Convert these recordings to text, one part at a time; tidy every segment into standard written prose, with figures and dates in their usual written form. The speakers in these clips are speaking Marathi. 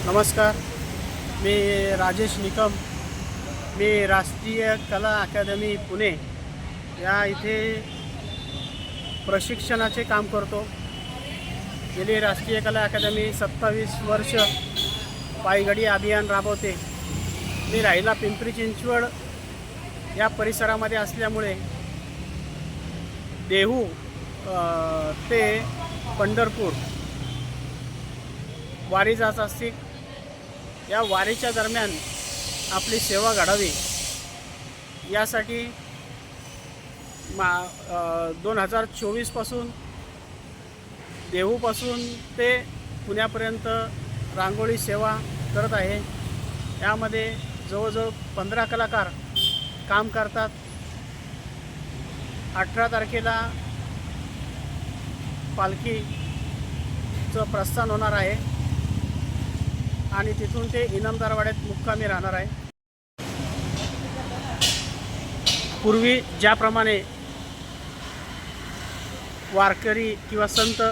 नमस्कार, मी राजेश निकम. मी राष्ट्रीय कला अकादमी पुणे या इथे प्रशिक्षणाचे काम करतो. गेली राष्ट्रीय कला अकादमी 27 वर्ष पायगडी अभियान राबवते. मी राहिला पिंपरी चिंचवड या परिसरामध्ये असल्यामुळे देहू ते पंढरपूर वारी जात असते. या वारीच्या दरम्यान आपली सेवा घडावी यासाठी 2024पासून देहूपासून ते पुण्यापर्यंत रांगोळी सेवा करत आहे. यामध्ये जवळजवळ 15 कलाकार काम करतात. 18 तारखेला पालखीचं प्रस्थान होणार आहे आणि तिथून ते इनामदारवाड्यात मुक्कामी राहणार आहे. पूर्वी ज्याप्रमाणे वारकरी किंवा संत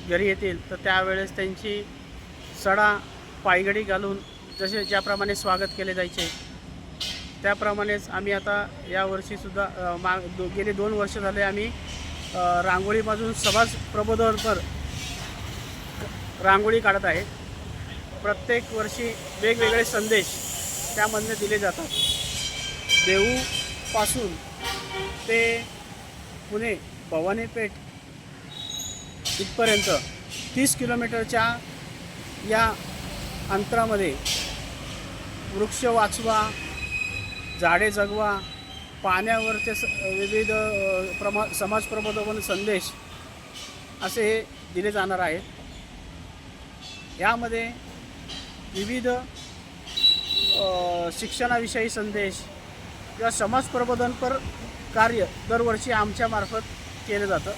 घरी येतील तर त्यावेळेस त्यांची सडा पायगडी घालून ज्याप्रमाणे स्वागत केले जायचे त्याप्रमाणेच आम्ही आता यावर्षीसुद्धा गेले 2 वर्ष झाले आम्ही रांगोळीपासून समाज प्रबोधनपर रांगोळी काढत आहे. प्रत्येक वर्षी वेगवेगळे संदेश त्यामधून दिले जातात. देहूपासून ते पुणे भवानीपेठ इथपर्यंत 30 किलोमीटरच्या या अंतरामध्ये वृक्ष वाचवा, झाडे जगवा, पाण्यावरचे विविध समाज प्रबोधन संदेश असे हे दिले जाणार आहेत. यामध्ये विविध शिक्षणाविषयी संदेश किंवा समाज प्रबोधनपर कार्य दरवर्षी आमच्यामार्फत केलं जातं.